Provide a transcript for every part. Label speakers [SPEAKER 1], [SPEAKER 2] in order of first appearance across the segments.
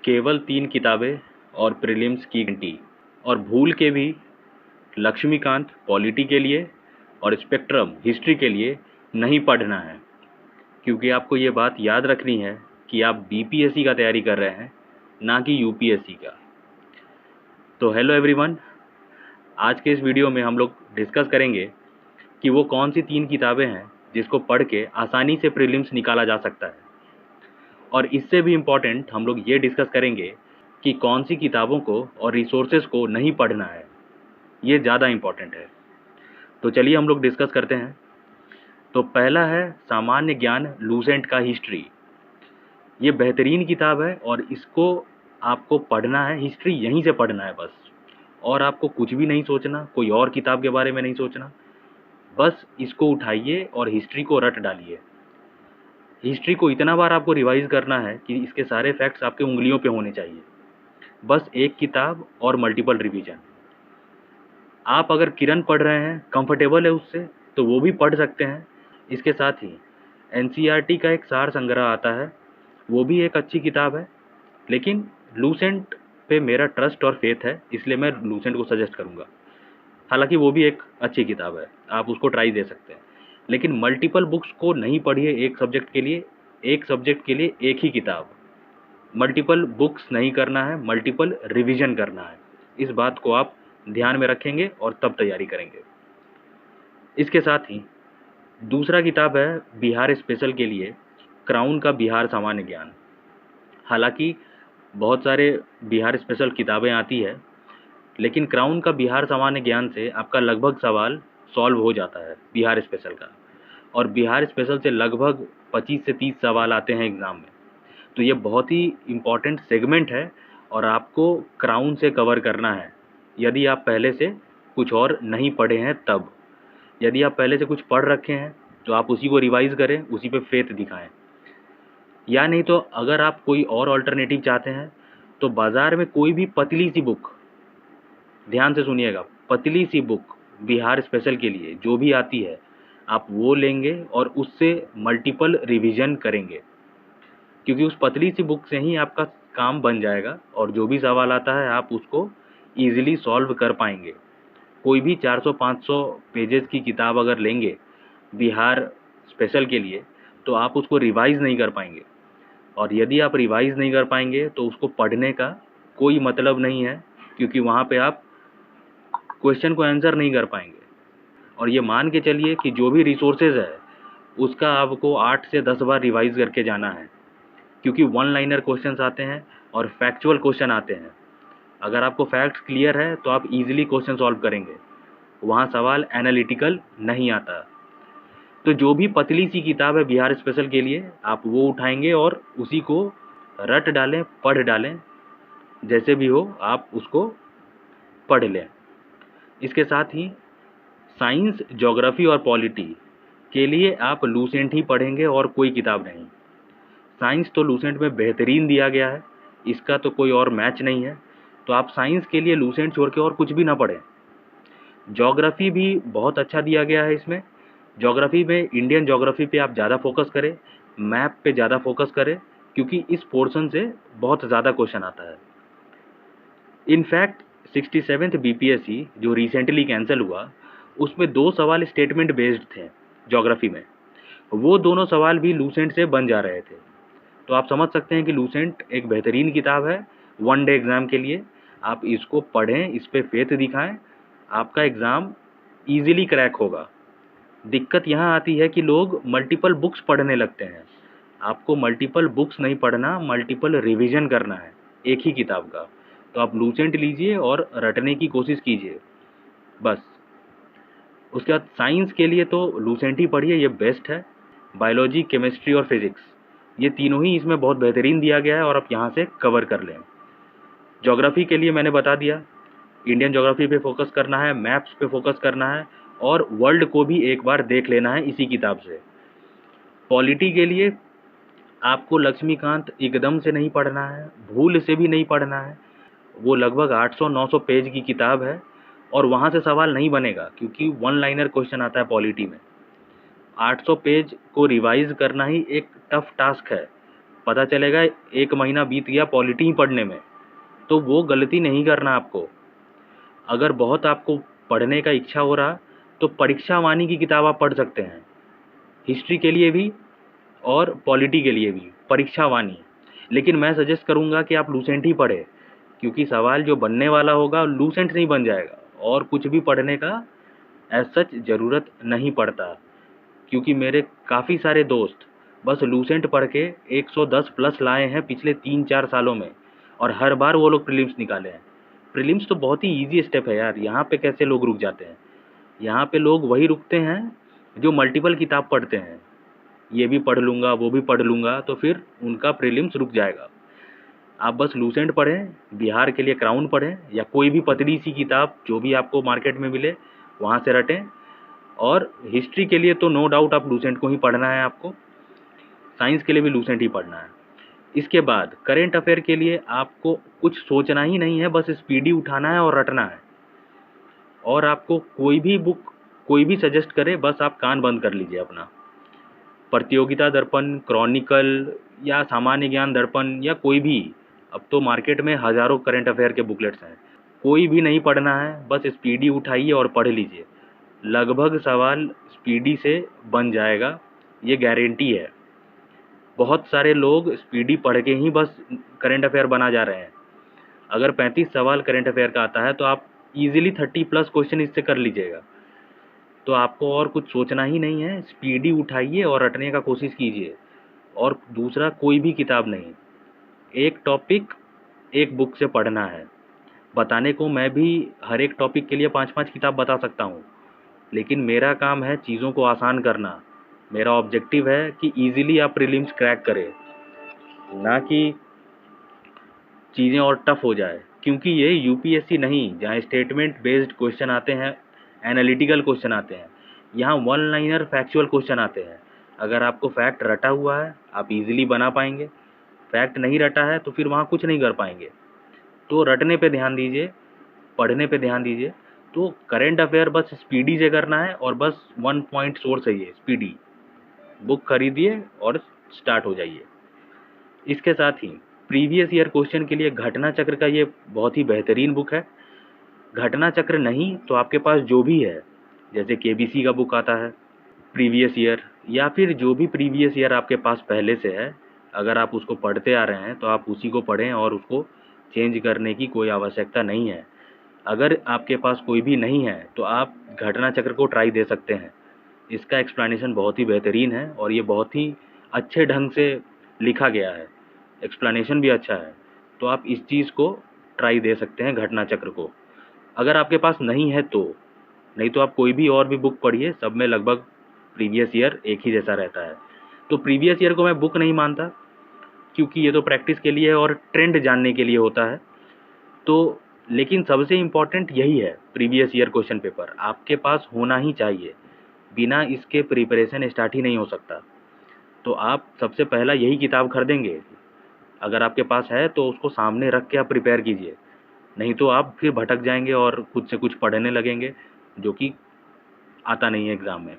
[SPEAKER 1] केवल 3 किताबें और प्रीलिम्स की गारंटी, और भूल के भी लक्ष्मीकांत पॉलिटी के लिए और स्पेक्ट्रम हिस्ट्री के लिए नहीं पढ़ना है, क्योंकि आपको ये बात याद रखनी है कि आप बीपीएससी का तैयारी कर रहे हैं, ना कि यूपीएससी का। तो हेलो एवरीवन, आज के इस वीडियो में हम लोग डिस्कस करेंगे कि वो कौन सी 3 किताबें हैं जिसको पढ़ के आसानी से प्रीलिम्स निकाला जा सकता है, और इससे भी इम्पॉर्टेंट हम लोग ये डिस्कस करेंगे कि कौन सी किताबों को और रिसोर्सेज को नहीं पढ़ना है। ये ज़्यादा इम्पॉर्टेंट है। तो चलिए हम लोग डिस्कस करते हैं। तो पहला है सामान्य ज्ञान लूसेंट का हिस्ट्री। ये बेहतरीन किताब है और इसको आपको पढ़ना है, हिस्ट्री यहीं से पढ़ना है बस, और आपको कुछ भी नहीं सोचना, कोई और किताब के बारे में नहीं सोचना। बस इसको उठाइए और हिस्ट्री को रट डालिए। हिस्ट्री को इतना बार आपको रिवाइज करना है कि इसके सारे फैक्ट्स आपके उंगलियों पे होने चाहिए। बस एक किताब और मल्टीपल रिवीजन। आप अगर किरण पढ़ रहे हैं, कंफर्टेबल है उससे, तो वो भी पढ़ सकते हैं। इसके साथ ही एनसीईआरटी का एक सार संग्रह आता है, वो भी एक अच्छी किताब है। लेकिन लूसेंट पे मेरा ट्रस्ट और फेथ है, इसलिए मैं लूसेंट को सजेस्ट करूँगा। हालांकि वो भी एक अच्छी किताब है, आप उसको ट्राई दे सकते हैं। लेकिन मल्टीपल बुक्स को नहीं पढ़िए एक सब्जेक्ट के लिए। एक सब्जेक्ट के लिए एक ही किताब। मल्टीपल बुक्स नहीं करना है, मल्टीपल रिवीजन करना है। इस बात को आप ध्यान में रखेंगे और तब तैयारी करेंगे। इसके साथ ही दूसरा किताब है बिहार स्पेशल के लिए, क्राउन का बिहार सामान्य ज्ञान। हालांकि बहुत सारे बिहार स्पेशल किताबें आती है, लेकिन क्राउन का बिहार सामान्य ज्ञान से आपका लगभग सवाल सॉल्व हो जाता है बिहार स्पेशल का। और बिहार स्पेशल से लगभग 25 से 30 सवाल आते हैं एग्ज़ाम में। तो ये बहुत ही इम्पॉर्टेंट सेगमेंट है और आपको क्राउन से कवर करना है, यदि आप पहले से कुछ और नहीं पढ़े हैं तब। यदि आप पहले से कुछ पढ़ रखे हैं तो आप उसी को रिवाइज़ करें, उसी पे फेथ दिखाएं। या नहीं तो अगर आप कोई और अल्टरनेटिव चाहते हैं तो बाज़ार में कोई भी पतली सी बुक, ध्यान से सुनिएगा, पतली सी बुक बिहार स्पेशल के लिए जो भी आती है, आप वो लेंगे और उससे मल्टीपल रिवीजन करेंगे, क्योंकि उस पतली सी बुक से ही आपका काम बन जाएगा और जो भी सवाल आता है आप उसको ईजिली सॉल्व कर पाएंगे। कोई भी 400-500 पेजेस की किताब अगर लेंगे बिहार स्पेशल के लिए, तो आप उसको रिवाइज़ नहीं कर पाएंगे, और यदि आप रिवाइज़ नहीं कर पाएंगे तो उसको पढ़ने का कोई मतलब नहीं है, क्योंकि वहाँ पे आप क्वेश्चन को आंसर नहीं कर पाएंगे। और ये मान के चलिए कि जो भी रिसोर्सेज है उसका आपको 8 से 10 बार रिवाइज करके जाना है, क्योंकि वन लाइनर क्वेश्चंस आते हैं और फैक्चुअल क्वेश्चन आते हैं। अगर आपको फैक्ट्स क्लियर है तो आप इजीली क्वेश्चन सॉल्व करेंगे, वहाँ सवाल एनालिटिकल नहीं आता। तो जो भी पतली सी किताब है बिहार स्पेशल के लिए, आप वो उठाएंगे और उसी को रट डालें, पढ़ डालें, जैसे भी हो आप उसको पढ़ लें। इसके साथ ही साइंस, ज्योग्राफी और पॉलिटी के लिए आप लूसेंट ही पढ़ेंगे और कोई किताब नहीं। साइंस तो लूसेंट में बेहतरीन दिया गया है, इसका तो कोई और मैच नहीं है। तो आप साइंस के लिए लूसेंट छोड़ के और कुछ भी ना पढ़ें। ज्योग्राफी भी बहुत अच्छा दिया गया है इसमें। ज्योग्राफी में इंडियन ज्योग्राफी पे आप ज़्यादा फोकस करें, मैप पे ज़्यादा फोकस करें, क्योंकि इस पोर्शन से बहुत ज़्यादा क्वेश्चन आता है। इनफैक्ट 67th बीपीएससी जो रिसेंटली कैंसिल हुआ, उसमें 2 सवाल स्टेटमेंट बेस्ड थे ज्योग्राफी में। वो दोनों सवाल भी लूसेंट से बन जा रहे थे। तो आप समझ सकते हैं कि लूसेंट एक बेहतरीन किताब है वन डे एग्ज़ाम के लिए। आप इसको पढ़ें, इस पे फेथ दिखाएं, आपका एग्ज़ाम ईजिली क्रैक होगा। दिक्कत यहाँ आती है कि लोग मल्टीपल बुक्स पढ़ने लगते हैं। आपको मल्टीपल बुक्स नहीं पढ़ना, मल्टीपल रिवीजन करना है एक ही किताब का। तो आप लूसेंट लीजिए और रटने की कोशिश कीजिए बस। उसके बाद साइंस के लिए तो लूसेंट ही पढ़िए, ये बेस्ट है। बायोलॉजी, केमिस्ट्री और फिजिक्स, ये तीनों ही इसमें बहुत बेहतरीन दिया गया है और आप यहाँ से कवर कर लें। ज्योग्राफी के लिए मैंने बता दिया, इंडियन ज्योग्राफी पे फोकस करना है, मैप्स पे फोकस करना है, और वर्ल्ड को भी एक बार देख लेना है इसी किताब से। पॉलिटी के लिए आपको लक्ष्मीकांत एकदम से नहीं पढ़ना है, भूल से भी नहीं पढ़ना है। वो लगभग 800-900 पेज की किताब है और वहाँ से सवाल नहीं बनेगा, क्योंकि वन लाइनर क्वेश्चन आता है पॉलिटी में। 800 पेज को रिवाइज करना ही एक टफ टास्क है। पता चलेगा 1 महीना बीत गया पॉलिटी ही पढ़ने में। तो वो गलती नहीं करना आपको। अगर बहुत आपको पढ़ने का इच्छा हो रहा तो परीक्षा वाणी की किताब आप पढ़ सकते हैं, हिस्ट्री के लिए भी और पॉलिटी के लिए भी, परीक्षा वाणी। लेकिन मैं सजेस्ट करूँगा कि आप लूसेंट ही पढ़ें, क्योंकि सवाल जो बनने वाला होगा लूसेंट नहीं बन जाएगा और कुछ भी पढ़ने का एज सच ज़रूरत नहीं पड़ता। क्योंकि मेरे काफ़ी सारे दोस्त बस लूसेंट पढ़ के 110 प्लस लाए हैं पिछले 3-4 सालों में, और हर बार वो लोग प्रीलिम्स निकाले हैं। प्रीलिम्स तो बहुत ही ईजी स्टेप है यार, यहाँ पे कैसे लोग रुक जाते हैं। यहाँ पे लोग वही रुकते हैं जो मल्टीपल किताब पढ़ते हैं, ये भी पढ़ लूँगा वो भी पढ़ लूँगा, तो फिर उनका प्रीलिम्स रुक जाएगा। आप बस लूसेंट पढ़ें, बिहार के लिए क्राउन पढ़ें, या कोई भी पतली सी किताब जो भी आपको मार्केट में मिले वहाँ से रटें। और हिस्ट्री के लिए तो नो डाउट आप लूसेंट को ही पढ़ना है आपको, साइंस के लिए भी लूसेंट ही पढ़ना है। इसके बाद करेंट अफेयर के लिए आपको कुछ सोचना ही नहीं है, बस स्पीडी उठाना है और रटना है। और आपको कोई भी बुक कोई भी सजेस्ट करे, बस आप कान बंद कर लीजिए अपना। प्रतियोगिता दर्पण, क्रॉनिकल या सामान्य ज्ञान दर्पण या कोई भी, अब तो मार्केट में हज़ारों करेंट अफेयर के बुकलेट्स हैं, कोई भी नहीं पढ़ना है, बस स्पीडी उठाइए और पढ़ लीजिए। लगभग सवाल स्पीडी से बन जाएगा, ये गारंटी है। बहुत सारे लोग स्पीडी पढ़ के ही बस करेंट अफेयर बना जा रहे हैं। अगर 35 सवाल करेंट अफेयर का आता है तो आप इजीली 30 प्लस क्वेश्चन इससे कर लीजिएगा। तो आपको और कुछ सोचना ही नहीं है, स्पीडी उठाइए और रटने का कोशिश कीजिए। और दूसरा कोई भी किताब नहीं, एक टॉपिक एक बुक से पढ़ना है। बताने को मैं भी हर एक टॉपिक के लिए 5-5 किताब बता सकता हूँ, लेकिन मेरा काम है चीज़ों को आसान करना। मेरा ऑब्जेक्टिव है कि इजीली आप प्रीलिम्स क्रैक करें, ना कि चीज़ें और टफ हो जाए। क्योंकि ये यूपीएससी नहीं जहाँ स्टेटमेंट बेस्ड क्वेश्चन आते हैं, एनालिटिकल क्वेश्चन आते हैं, यहाँ वन लाइनर फैक्चुअल क्वेश्चन आते हैं। अगर आपको फैक्ट रटा हुआ है आप इजीली बना पाएंगे, फैक्ट नहीं रटा है तो फिर वहाँ कुछ नहीं कर पाएंगे। तो रटने पे ध्यान दीजिए, पढ़ने पे ध्यान दीजिए। तो करेंट अफेयर बस स्पीडी से करना है, और बस 1 पॉइंट सोर्स है ये स्पीडी। बुक खरीदिए और स्टार्ट हो जाइए। इसके साथ ही प्रीवियस ईयर क्वेश्चन के लिए घटना चक्र का ये बहुत ही बेहतरीन बुक है। घटना चक्र नहीं तो आपके पास जो भी है, जैसे केबीसी का बुक आता है प्रीवियस ईयर, या फिर जो भी प्रीवियस ईयर आपके पास पहले से है, अगर आप उसको पढ़ते आ रहे हैं तो आप उसी को पढ़ें और उसको चेंज करने की कोई आवश्यकता नहीं है। अगर आपके पास कोई भी नहीं है तो आप घटना चक्र को ट्राई दे सकते हैं। इसका एक्सप्लेनेशन बहुत ही बेहतरीन है और ये बहुत ही अच्छे ढंग से लिखा गया है, एक्सप्लेनेशन भी अच्छा है। तो आप इस चीज़ को ट्राई दे सकते हैं, घटना चक्र को, अगर आपके पास नहीं है तो। नहीं तो आप कोई भी और भी बुक पढ़िए, सब में लगभग प्रीवियस ईयर एक ही जैसा रहता है। तो प्रीवियस ईयर को मैं बुक नहीं मानता, क्योंकि ये तो प्रैक्टिस के लिए और ट्रेंड जानने के लिए होता है। तो लेकिन सबसे इम्पॉर्टेंट यही है, प्रीवियस ईयर क्वेश्चन पेपर आपके पास होना ही चाहिए, बिना इसके प्रिपरेशन स्टार्ट ही नहीं हो सकता। तो आप सबसे पहला यही किताब खरीदेंगे, अगर आपके पास है तो उसको सामने रख के आप प्रिपेयर कीजिए, नहीं तो आप फिर भटक जाएंगे और खुद से कुछ पढ़ने लगेंगे जो कि आता नहीं है एग्ज़ाम में।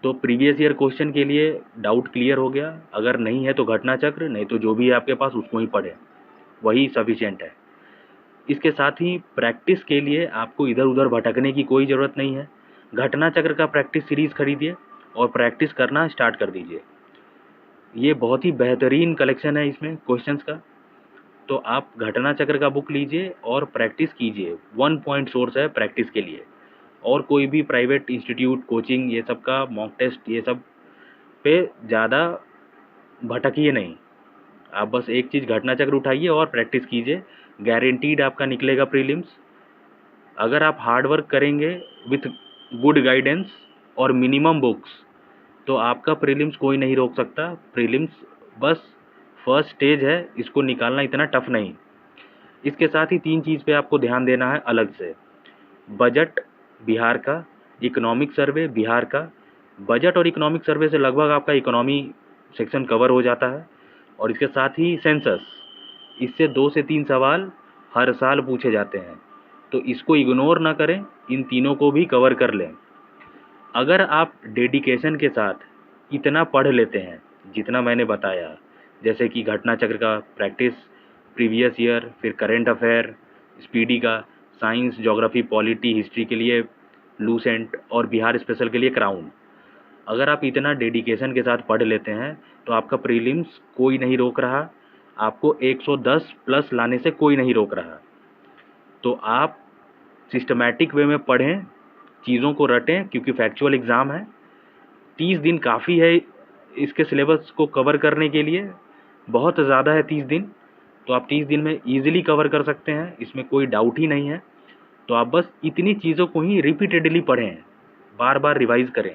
[SPEAKER 1] तो प्रीवियस ईयर क्वेश्चन के लिए डाउट क्लियर हो गया, अगर नहीं है तो घटना चक्र, नहीं तो जो भी है आपके पास उसको ही पढ़ें, वही सफिशिएंट है। इसके साथ ही प्रैक्टिस के लिए आपको इधर उधर भटकने की कोई ज़रूरत नहीं है। घटना चक्र का प्रैक्टिस सीरीज़ खरीदिए और प्रैक्टिस करना स्टार्ट कर दीजिए। ये बहुत ही बेहतरीन कलेक्शन है इसमें क्वेश्चंस का। तो आप घटना चक्र का बुक लीजिए और प्रैक्टिस कीजिए, 1 पॉइंट सोर्स है प्रैक्टिस के लिए। और कोई भी प्राइवेट इंस्टीट्यूट, कोचिंग, ये सब का मॉक टेस्ट, ये सब पे ज़्यादा भटकिए नहीं। आप बस एक चीज़ घटना चक्र उठाइए और प्रैक्टिस कीजिए, गारंटीड आपका निकलेगा प्रीलिम्स। अगर आप हार्ड वर्क करेंगे विथ गुड गाइडेंस और मिनिमम बुक्स, तो आपका प्रीलिम्स कोई नहीं रोक सकता। प्रीलिम्स बस फर्स्ट स्टेज है, इसको निकालना इतना टफ नहीं। इसके साथ ही 3 चीज़ पे आपको ध्यान देना है अलग से। बजट बिहार का, इकोनॉमिक सर्वे बिहार का। बजट और इकोनॉमिक सर्वे से लगभग आपका इकोनॉमी सेक्शन कवर हो जाता है। और इसके साथ ही सेंसस, इससे 2 से 3 सवाल हर साल पूछे जाते हैं, तो इसको इग्नोर ना करें, इन तीनों को भी कवर कर लें। अगर आप डेडिकेशन के साथ इतना पढ़ लेते हैं जितना मैंने बताया, जैसे कि घटना चक्र का प्रैक्टिस, प्रीवियस ईयर, फिर करंट अफेयर, स्पीडी का, साइंस, ज्योग्राफी, पॉलिटी, हिस्ट्री के लिए लूसेंट और बिहार स्पेशल के लिए क्राउन। अगर आप इतना डेडिकेशन के साथ पढ़ लेते हैं तो आपका प्रीलिम्स कोई नहीं रोक रहा, आपको 110 प्लस लाने से कोई नहीं रोक रहा। तो आप सिस्टमैटिक वे में पढ़ें, चीज़ों को रटें, क्योंकि फैक्चुअल एग्ज़ाम है। 30 दिन काफ़ी है इसके सिलेबस को कवर करने के लिए, बहुत ज़्यादा है 30 दिन। तो आप 30 दिन में ईजिली कवर कर सकते हैं, इसमें कोई डाउट ही नहीं है। तो आप बस इतनी चीज़ों को ही रिपीटेडली पढ़ें, बार बार रिवाइज करें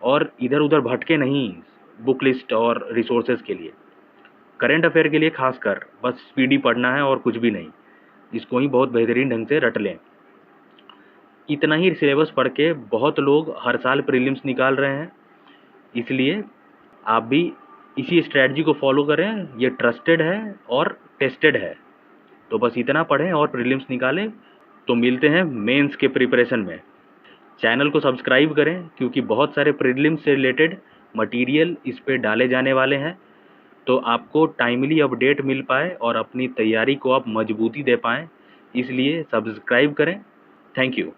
[SPEAKER 1] और इधर उधर भटके नहीं बुक लिस्ट और रिसोर्सेज के लिए। करंट अफेयर के लिए खासकर बस स्पीडी पढ़ना है और कुछ भी नहीं, इसको ही बहुत बेहतरीन ढंग से रट लें। इतना ही सिलेबस पढ़ के बहुत लोग हर साल प्रीलिम्स निकाल रहे हैं, इसलिए आप भी इसी स्ट्रैटेजी को फॉलो करें। ये ट्रस्टेड है और टेस्टेड है। तो बस इतना पढ़ें और प्रीलिम्स निकालें। तो मिलते हैं मेंस के प्रिपरेशन में। चैनल को सब्सक्राइब करें, क्योंकि बहुत सारे प्रीलिम्स से रिलेटेड मटेरियल इस पे डाले जाने वाले हैं, तो आपको टाइमली अपडेट मिल पाए और अपनी तैयारी को आप मजबूती दे पाएँ, इसलिए सब्सक्राइब करें। Thank you.